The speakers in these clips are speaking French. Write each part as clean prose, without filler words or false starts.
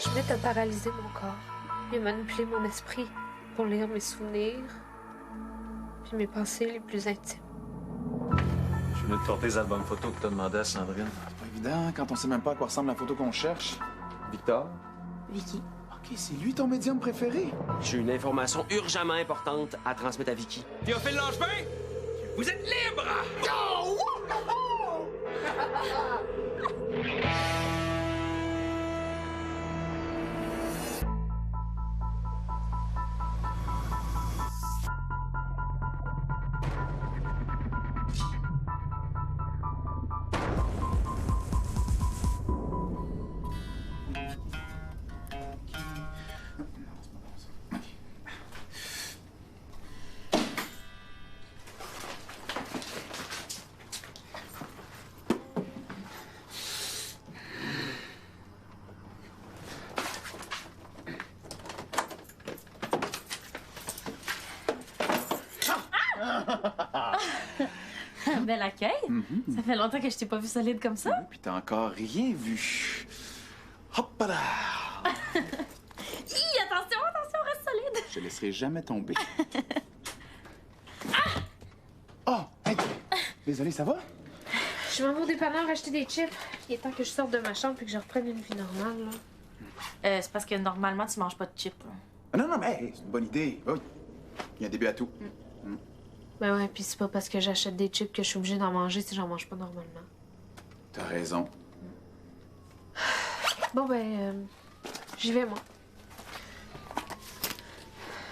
Je venais de paralyser mon corps, puis manipuler mon esprit pour lire mes souvenirs, puis mes pensées les plus intimes. Je venais de porter les albums photos que t'as demandé à Sandrine. C'est pas évident quand on sait même pas à quoi ressemble la photo qu'on cherche. Victor? Vicky. OK, c'est lui ton médium préféré? J'ai une information urgemment importante à transmettre à Vicky. Théophile Langevin, vous êtes libre! Oh! Bel accueil. Ça fait longtemps que je t'ai pas vu solide comme ça. Puis t'as encore rien vu. Hop là! Hi, attention, reste solide. Je te laisserai jamais tomber. Oh! Hey! Désolé, ça va? Je m'en vais au dépanneur acheter des chips. Il est temps que je sorte de ma chambre et que je reprenne une vie normale, là. C'est parce que normalement, tu manges pas de chips. Ah non, mais hey, c'est une bonne idée. Oui. Il y a un début à tout. Ben ouais, puis c'est pas parce que j'achète des chips que je suis obligée d'en manger si j'en mange pas normalement. T'as raison. Bon, j'y vais, moi.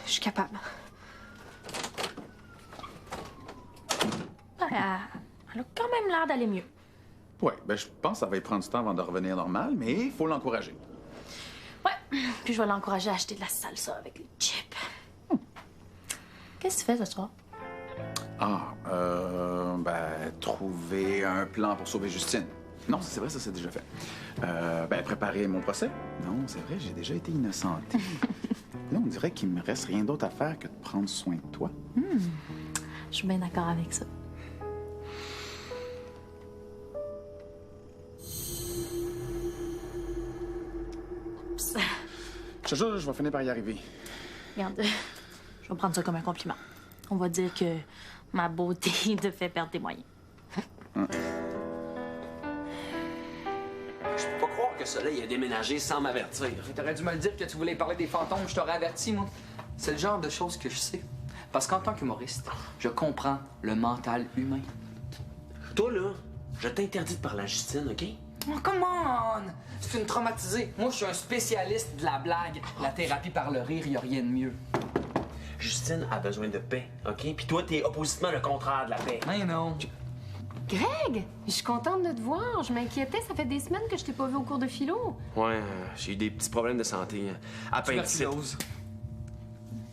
Je suis capable. Elle a quand même l'air d'aller mieux. Ouais, je pense que ça va y prendre du temps avant de revenir normal, mais il faut l'encourager. Ouais, puis je vais l'encourager à acheter de la salsa avec les chips. Qu'est-ce que tu fais ce soir? Trouver un plan pour sauver Justine. Non, c'est vrai, ça c'est déjà fait. Préparer mon procès. Non, c'est vrai, j'ai déjà été innocenté. Là, on dirait qu'il me reste rien d'autre à faire que de prendre soin de toi. Je suis bien d'accord avec ça. Oups. Je te jure, je vais finir par y arriver. Regarde, je vais prendre ça comme un compliment. On va dire que ma beauté te fait perdre tes moyens. Je peux pas croire que Soleil a déménagé sans m'avertir. T'aurais dû me le dire que tu voulais parler des fantômes, je t'aurais averti, moi. C'est le genre de choses que je sais. Parce qu'en tant qu'humoriste, je comprends le mental humain. Toi, là, je t'interdis de parler à Justine, OK? Oh, come on! C'est une traumatisée. Moi, je suis un spécialiste de la blague. La thérapie par le rire, y a rien de mieux. Justine a besoin de paix, OK? Puis toi, t'es oppositement le contraire de la paix. Mais non. Greg, je suis contente de te voir. Je m'inquiétais, ça fait des semaines que je t'ai pas vu au cours de philo. Ouais, j'ai eu des petits problèmes de santé. Appendicite. Tuberculose.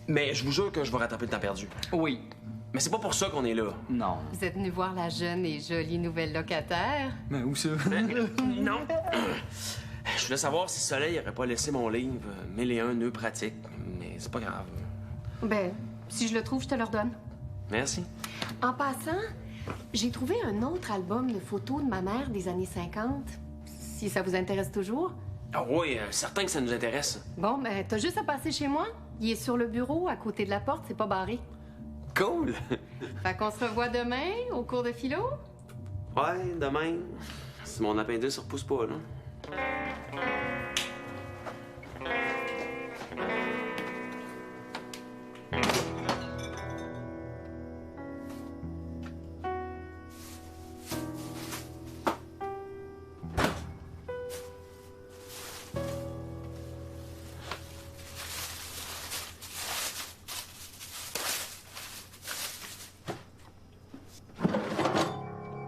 Mais je vous jure que je vais rattraper le temps perdu. Oui. Mais c'est pas pour ça qu'on est là. Non. Vous êtes venu voir la jeune et jolie nouvelle locataire. Mais où ça? Non. Je voulais savoir si Soleil aurait pas laissé mon livre 1001 nœuds pratiques. Mais c'est pas grave. Ben, si je le trouve, je te le redonne. Merci. En passant, j'ai trouvé un autre album de photos de ma mère des années 50. Si ça vous intéresse toujours. Ah oui, certain que ça nous intéresse. Bon, ben, t'as juste à passer chez moi. Il est sur le bureau, à côté de la porte, c'est pas barré. Cool. Fait qu'on se revoit demain, au cours de philo. Ouais, demain. Si mon appendice se repousse pas, là.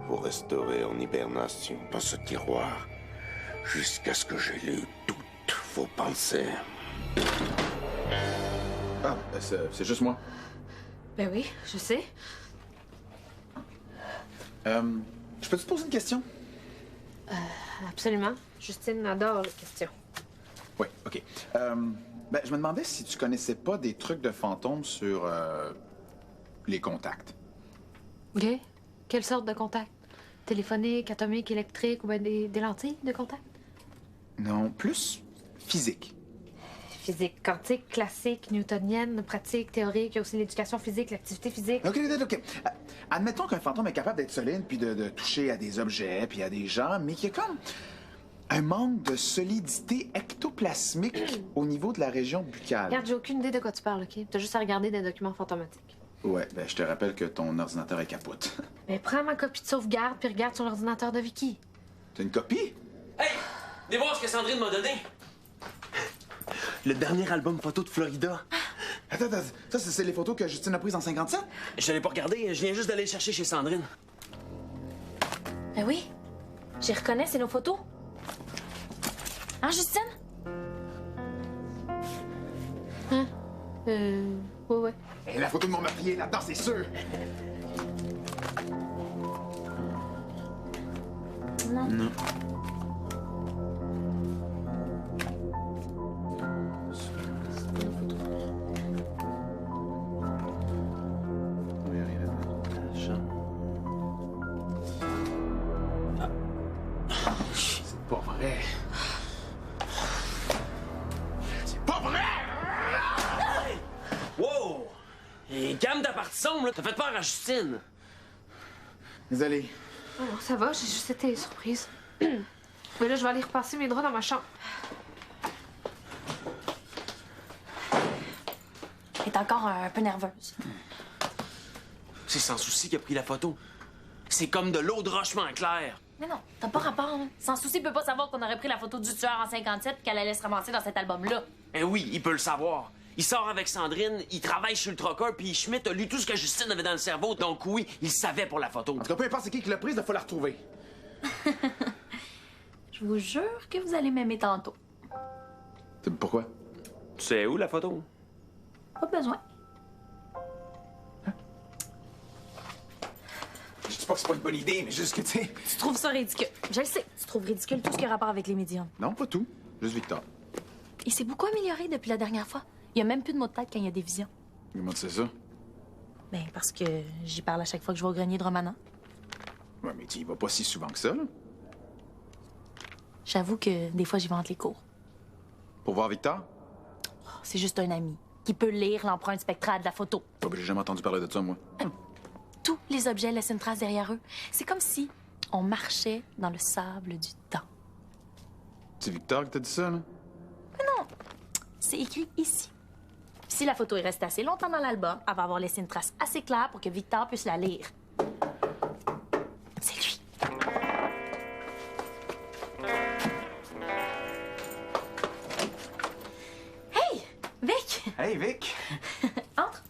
Vous resterez en hibernation dans ce tiroir jusqu'à ce que j'ai lu toutes vos pensées. Ah, c'est juste moi. Ben oui, je sais. Je peux te poser une question? Absolument. Justine adore les questions. Oui, OK. Je me demandais si tu connaissais pas des trucs de fantômes sur les contacts. OK. Quelle sorte de contact? Téléphonique, atomique, électrique ou bien des lentilles de contact? Non, plus physique. Physique quantique, classique, newtonienne, pratique, théorique, il y a aussi l'éducation physique, l'activité physique. OK. Admettons qu'un fantôme est capable d'être solide puis de toucher à des objets puis à des gens, mais qu'il y a comme un manque de solidité ectoplasmique au niveau de la région buccale. Regarde, j'ai aucune idée de quoi tu parles, OK? T'as juste à regarder des documents fantomatiques. Ouais, ben je te rappelle que ton ordinateur est capote. Mais prends ma copie de sauvegarde puis regarde sur l'ordinateur de Vicky. T'as une copie? Hey! Venez voir ce que Sandrine m'a donné. Le dernier album photo de Florida. Attends, ça, c'est les photos que Justine a prises en 57? Je l'ai pas regardé, je viens juste d'aller le chercher chez Sandrine. Ben oui, j'y reconnais, c'est nos photos. Hein, Justine? Hein? Ouais. Et la photo de mon meurtrier là-dedans, c'est sûr! Non. C'est pas vrai. C'est pas vrai! Wow! Et gamme ta partie sombre, là. T'as fait peur à Justine. Désolé. Oh, ça va, j'ai juste été surprise. Mais là, je vais aller repasser mes draps dans ma chambre. Elle est encore un peu nerveuse. C'est Sans Souci qui a pris la photo. C'est comme de l'eau de rochement clair. Mais non, t'as pas rapport, là. Sans Souci, il peut pas savoir qu'on aurait pris la photo du tueur en 57 et qu'elle allait se ramasser dans cet album-là. Eh oui, il peut le savoir. Il sort avec Sandrine, il travaille chez Ultracar, puis Schmidt a lu tout ce que Justine avait dans le cerveau. Donc oui, il savait pour la photo. En tout cas, peu importe c'est qui l'a prise, il faut la retrouver. Je vous jure que vous allez m'aimer tantôt. Pourquoi? Tu sais où, la photo? Pas besoin. Je dis pas que c'est pas une bonne idée, mais juste que, tu sais... Tu trouves ça ridicule. Je le sais. Tu trouves ridicule tout ce qui a rapport avec les médiums. Non, pas tout. Juste Victor. Il s'est beaucoup amélioré depuis la dernière fois. Il y a même plus de mots de tête quand il y a des visions. Comment tu sais ça? Ben, parce que j'y parle à chaque fois que je vais au grenier de Romana. Ouais, mais tu y vas pas si souvent que ça, là. J'avoue que des fois, j'y vais entre les cours. Pour voir Victor? C'est juste un ami qui peut lire l'empreinte spectrale de la photo. Oh, ben, j'ai jamais entendu parler de ça, moi. Tous les objets laissent une trace derrière eux. C'est comme si on marchait dans le sable du temps. C'est Victor qui t'a dit ça, là? C'est écrit ici. Si la photo est restée assez longtemps dans l'album, elle va avoir laissé une trace assez claire pour que Victor puisse la lire. C'est lui. Hey, Vic! Hey, Vic! Entre.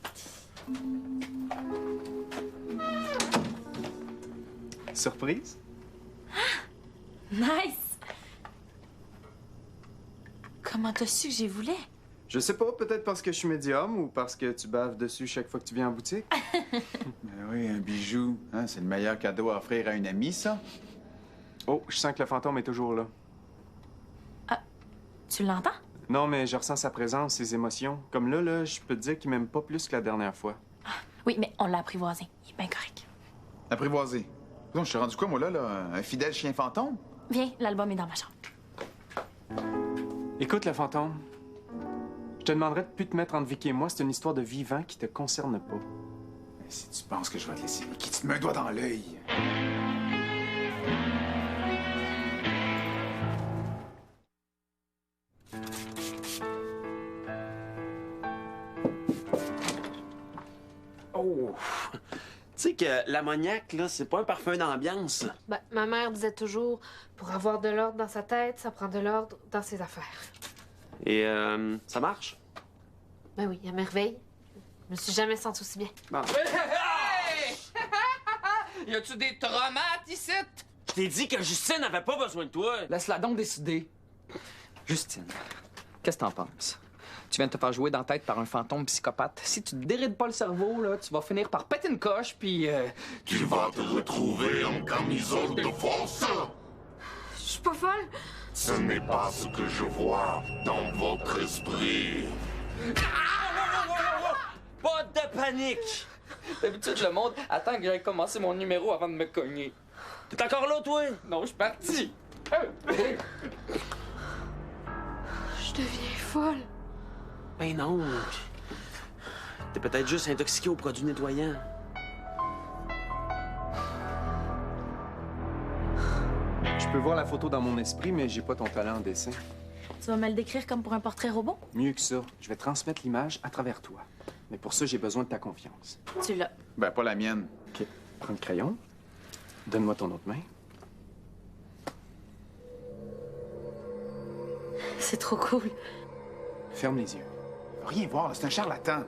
Surprise? Nice! Comment t'as su que j'y voulais? Je sais pas, peut-être parce que je suis médium ou parce que tu baves dessus chaque fois que tu viens en boutique. Ben oui, un bijou. Hein, c'est le meilleur cadeau à offrir à une amie, ça. Oh, je sens que le fantôme est toujours là. Tu l'entends? Non, mais je ressens sa présence, ses émotions. Comme là, je peux te dire qu'il m'aime pas plus que la dernière fois. Oui, mais on l'a apprivoisé. Il est bien correct. Apprivoisé. Donc, je suis rendu quoi, moi, là? Un fidèle chien fantôme? Viens, l'album est dans ma chambre. Écoute, le fantôme. Je te demanderais de plus te mettre entre Vicky et moi. C'est une histoire de vivant qui te concerne pas. Mais si tu penses que je vais te laisser, Vicky, tu te mets un doigt dans l'œil. Oh! Tu sais que l'ammoniaque, là, c'est pas un parfum d'ambiance. Ben, ma mère disait toujours, pour avoir de l'ordre dans sa tête, ça prend de l'ordre dans ses affaires. Et ça marche? Ben oui, à merveille. Je me suis jamais sentie aussi bien. Bon. Hey! Y a-tu des traumates ici? Je t'ai dit que Justine n'avait pas besoin de toi. Laisse-la donc décider. Justine, qu'est-ce que t'en penses? Tu viens de te faire jouer dans la tête par un fantôme psychopathe. Si tu te dérides pas le cerveau, là, tu vas finir par péter une coche, puis... Tu vas te retrouver en camisole de force. Je suis pas folle. Ce n'est pas ce que je vois dans votre esprit. Pas de panique! D'habitude, le monde attend que j'aille commencer mon numéro avant de me cogner. T'es encore là, toi? Non, je suis parti. deviens folle. Ben non. T'es peut-être juste intoxiqué aux produits nettoyants. Je peux voir la photo dans mon esprit, mais j'ai pas ton talent en dessin. Tu vas me le décrire comme pour un portrait robot? Mieux que ça, je vais transmettre l'image à travers toi. Mais pour ça, j'ai besoin de ta confiance. Tu l'as. Ben, pas la mienne. OK. Prends le crayon. Donne-moi ton autre main. C'est trop cool. Ferme les yeux. Rien voir, là, c'est un charlatan.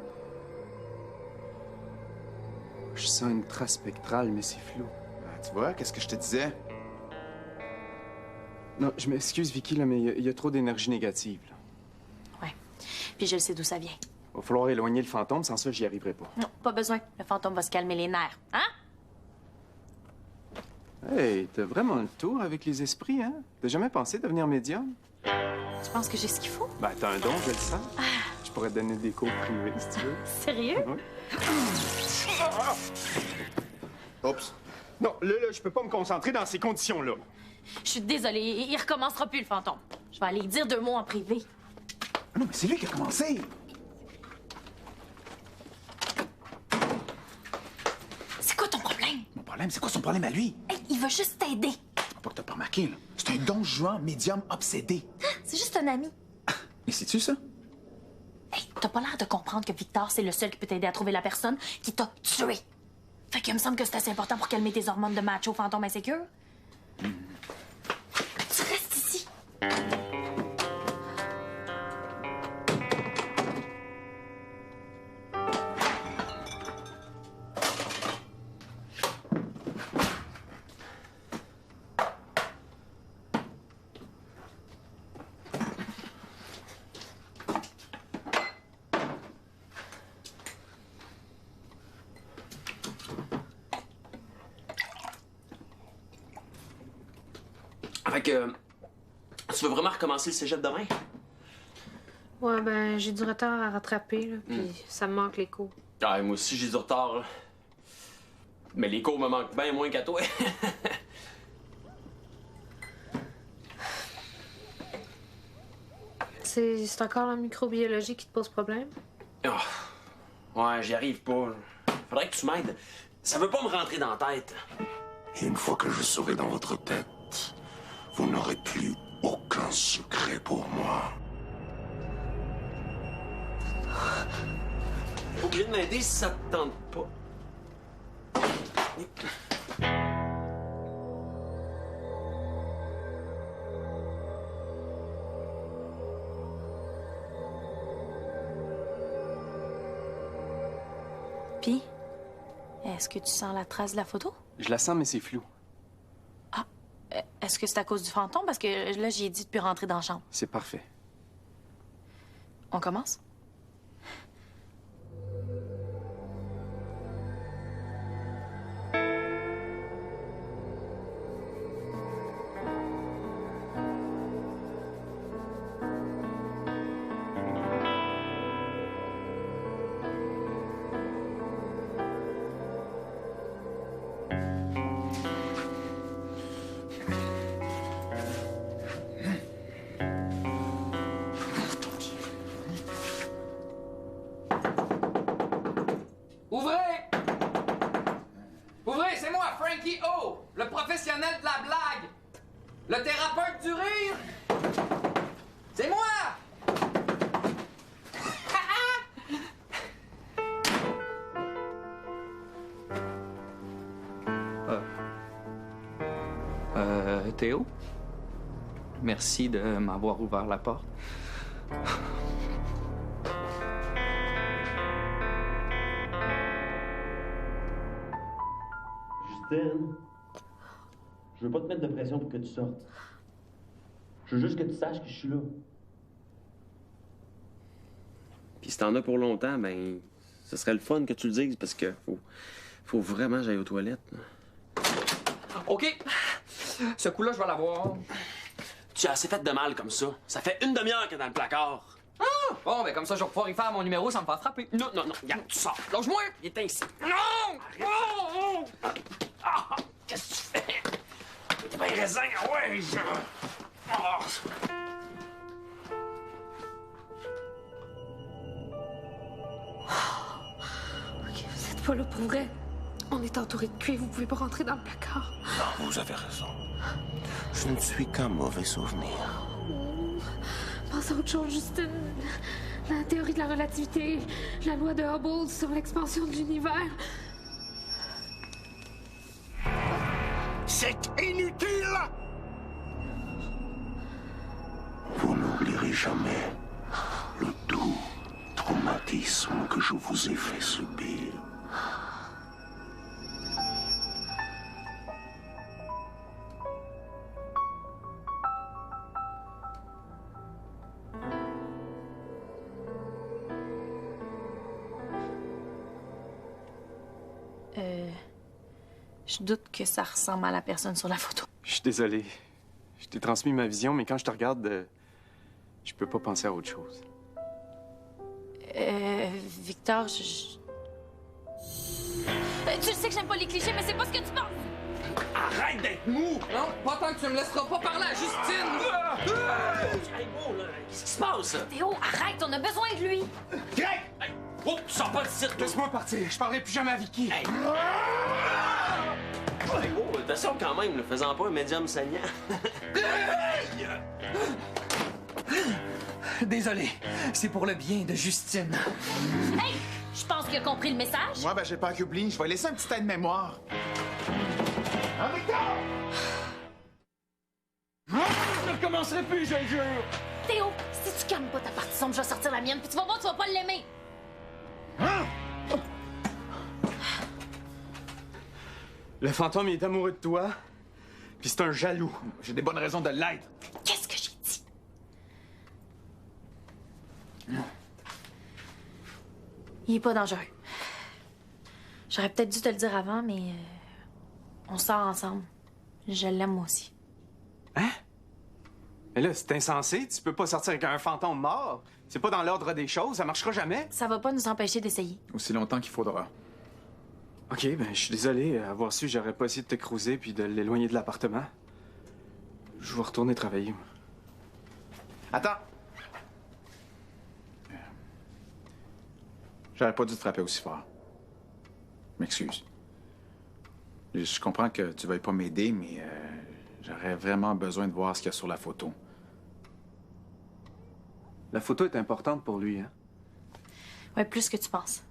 Je sens une trace spectrale, mais c'est flou. Ben, tu vois, qu'est-ce que je te disais? Non, je m'excuse, Vicky, là, mais il y a trop d'énergie négative. Là. Ouais. Puis je le sais d'où ça vient. Va falloir éloigner le fantôme, sans ça, j'y arriverai pas. Non, pas besoin. Le fantôme va se calmer les nerfs. Hein? Hey, t'as vraiment le tour avec les esprits, hein? T'as jamais pensé devenir médium? Tu penses que j'ai ce qu'il faut? Ben, t'as un don, je le sens. Je pourrais te donner des cours privés, si tu veux. Sérieux? Oui. Oups. Non, là, je peux pas me concentrer dans ces conditions-là. Je suis désolée. Il recommencera plus, le fantôme. Je vais aller dire 2 mots en privé. Ah non, mais c'est lui qui a commencé. C'est quoi ton problème? Mon problème, c'est quoi son problème à lui? Hey, il veut juste t'aider. Pas que t'as pas remarqué, là. C'est un don juan médium obsédé. C'est juste un ami. Mais sais-tu ça? Hey, t'as pas l'air de comprendre que Victor, c'est le seul qui peut t'aider à trouver la personne qui t'a tué. Fait qu'il me semble que c'est assez important pour calmer tes hormones de macho fantôme insécure. Tu restes ici. Fait que... Tu veux vraiment recommencer le cégep demain? Ouais, ben, j'ai du retard à rattraper, là, puis ça me manque les cours. Ah, moi aussi, j'ai du retard, là. Mais les cours me manquent bien moins qu'à toi. C'est encore la microbiologie qui te pose problème? Ah. Ouais, j'y arrive pas. Faudrait que tu m'aides. Ça veut pas me rentrer dans la tête. Et une fois que je serai dans votre tête, vous n'aurez plus aucun secret pour moi. Obligé de m'aider si ça te tente pas. Puis, est-ce que tu sens la trace de la photo? Je la sens, mais c'est flou. Est-ce que c'est à cause du fantôme? Parce que là, j'ai dit de plus rentrer dans la chambre. C'est parfait. On commence? Ouvrez! Ouvrez, c'est moi, Frankie O, le professionnel de la blague! Le thérapeute du rire! C'est moi! Théo? Merci de m'avoir ouvert la porte. Justine, je veux pas te mettre de pression pour que tu sortes. Je veux juste que tu saches que je suis là. Puis si t'en as pour longtemps, ben, ce serait le fun que tu le dises parce que faut vraiment que j'aille aux toilettes. OK. Ce coup-là, je vais l'avoir. Tu as assez fait de mal comme ça. Ça fait une demi-heure qu'elle est dans le placard. Ah! Bon, ben comme ça, je vais pouvoir y faire mon numéro sans me faire frapper. Non, regarde, tu sors. Lâche-moi! Il est ici. Non! Oh! Ah! Qu'est-ce que tu fais? T'es bien raisin, ouais! Ah! pas là pour vrai. On est entouré de cuivre, vous pouvez pas rentrer dans le placard. Non, vous avez raison. Je ne suis qu'un mauvais souvenir. Pense à autre chose, Justine. La théorie de la relativité, la loi de Hubble sur l'expansion de l'univers. C'est inutile! Vous n'oublierez jamais le doux traumatisme que je vous ai fait subir. Je doute que ça ressemble à la personne sur la photo. Je suis désolé. Je t'ai transmis ma vision, mais quand je te regarde, je peux pas penser à autre chose. Victor, tu le sais que j'aime pas les clichés, mais c'est pas ce que tu penses! Arrête d'être mou! Non, pas tant que tu me laisseras pas parler à Justine! Hey, beau, là, qu'est-ce qui se passe? Théo, arrête, on a besoin de lui! Greg! Hey! Oh, tu sors pas d'ici, toi! Laisse-moi partir. Je parlerai plus jamais à Vicky. Hey! Hey, oh, attention quand même, ne faisant pas un médium saignant. Désolé, c'est pour le bien de Justine. Hey! Je pense qu'il a compris le message. Moi, ben, j'ai pas accompli. Je vais laisser un petit aide-mémoire. Je ne recommencerai plus, je le jure! Théo, si tu calmes pas ta partie sombre, je vais sortir la mienne, puis tu vas voir, tu vas pas l'aimer. Le fantôme, il est amoureux de toi, puis c'est un jaloux. J'ai des bonnes raisons de l'être. Qu'est-ce que j'ai dit? Il est pas dangereux. J'aurais peut-être dû te le dire avant, mais on sort ensemble. Je l'aime moi aussi. Hein? Mais là, c'est insensé. Tu peux pas sortir avec un fantôme mort. C'est pas dans l'ordre des choses. Ça marchera jamais. Ça va pas nous empêcher d'essayer. Aussi longtemps qu'il faudra. OK, ben, je suis désolé. Avoir su, j'aurais pas essayé de te cruiser puis de l'éloigner de l'appartement. Je vais retourner travailler. Moi. Attends! J'aurais pas dû te frapper aussi fort. Je m'excuse. Je comprends que tu veuilles pas m'aider, mais j'aurais vraiment besoin de voir ce qu'il y a sur la photo. La photo est importante pour lui, hein? Ouais, plus que tu penses.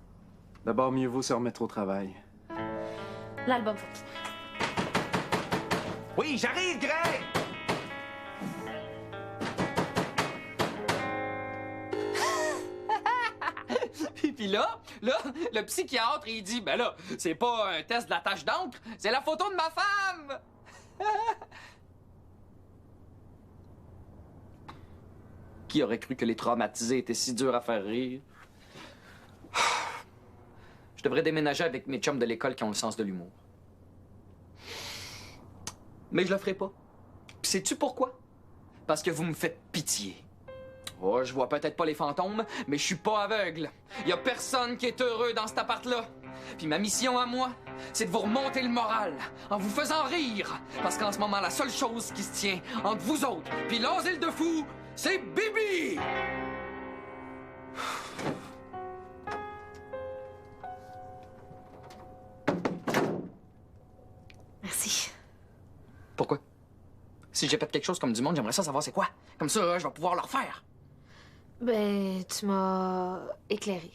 D'abord, mieux vaut se remettre au travail. L'album photo. Oui, j'arrive, Greg! Puis là, le psychiatre, il dit, ben là, c'est pas un test de la tache d'encre, c'est la photo de ma femme! Qui aurait cru que les traumatisés étaient si durs à faire rire? Je devrais déménager avec mes chums de l'école qui ont le sens de l'humour. Mais je le ferai pas. Puis sais-tu pourquoi? Parce que vous me faites pitié. Oh, je vois peut-être pas les fantômes, mais je suis pas aveugle. Y a personne qui est heureux dans cet appart-là. Puis ma mission à moi, c'est de vous remonter le moral en vous faisant rire. Parce qu'en ce moment, la seule chose qui se tient entre vous autres puis l'asile de fous, c'est Bibi! Merci. Pourquoi? Si j'ai fait quelque chose comme du monde, j'aimerais ça savoir c'est quoi. Comme ça, je vais pouvoir le refaire. Ben, tu m'as éclairé.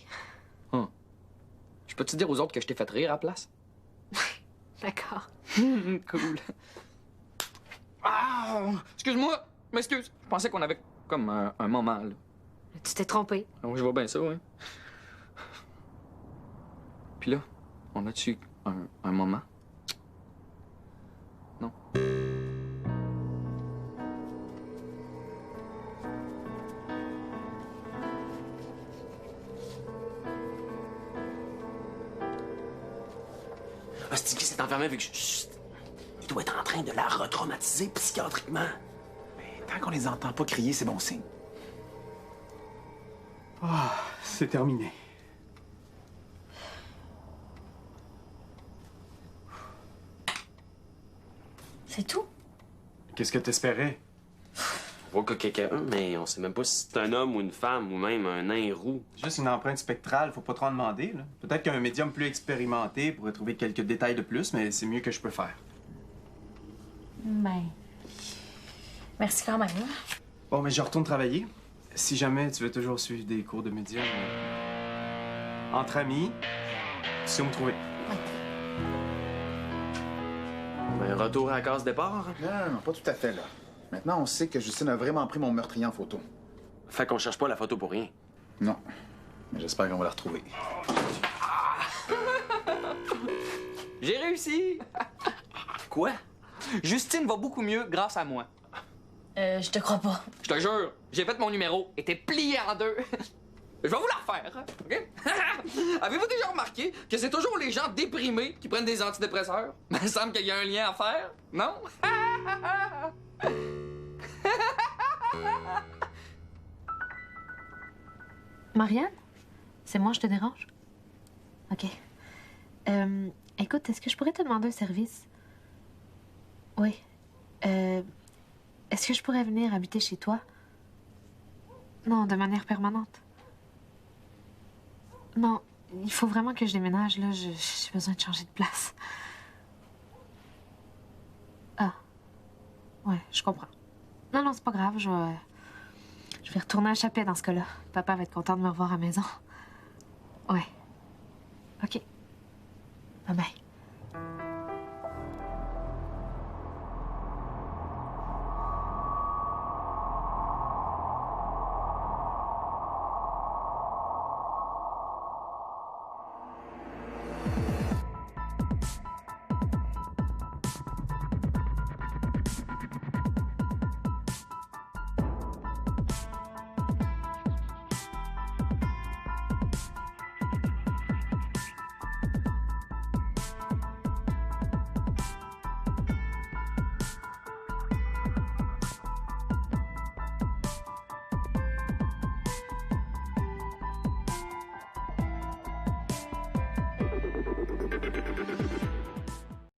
Je peux te dire aux autres que je t'ai fait rire à la place? D'accord. Cool. Ah! Excuse-moi, m'excuse. Je pensais qu'on avait comme un moment, là. Tu t'es trompé. Ah oui, je vois bien ça, oui. Puis là, on a-tu un moment? Non. Ah, c'est qui s'est enfermé avec... Il doit être en train de la retraumatiser psychiatriquement. Mais tant qu'on les entend pas crier, c'est bon signe. Ah, c'est terminé. C'est tout? Qu'est-ce que t'espérais? voit que quelqu'un, mais on sait même pas si c'est un homme ou une femme ou même un nain roux. Juste une empreinte spectrale, faut pas trop en demander. Là. Peut-être qu'un médium plus expérimenté pourrait trouver quelques détails de plus, mais c'est mieux que je peux faire. Ben. Merci quand même. Bon, mais je retourne travailler. Si jamais tu veux toujours suivre des cours de médium, entre amis, tu sais où me trouver. Ben, retour à la case départ. Non, pas tout à fait, là. Maintenant, on sait que Justine a vraiment pris mon meurtrier en photo. Fait qu'on cherche pas la photo pour rien. Non. Mais j'espère qu'on va la retrouver. J'ai réussi! Quoi? Justine va beaucoup mieux grâce à moi. Je te crois pas. Je te jure, j'ai fait mon numéro, était plié en deux. Je vais vous la refaire, OK? Avez-vous déjà remarqué que c'est toujours les gens déprimés qui prennent des antidépresseurs? Il me semble qu'il y a un lien à faire, non? Marianne? C'est moi, je te dérange? OK. Écoute, est-ce que je pourrais te demander un service? Oui. Est-ce que je pourrais venir habiter chez toi? Non, de manière permanente. Non, il faut vraiment que je déménage, là. J'ai besoin de changer de place. Ah. Ouais, je comprends. Non, c'est pas grave, je vais retourner à Chapet dans ce cas-là. Papa va être content de me revoir à la maison. Ouais. OK. Bye-bye.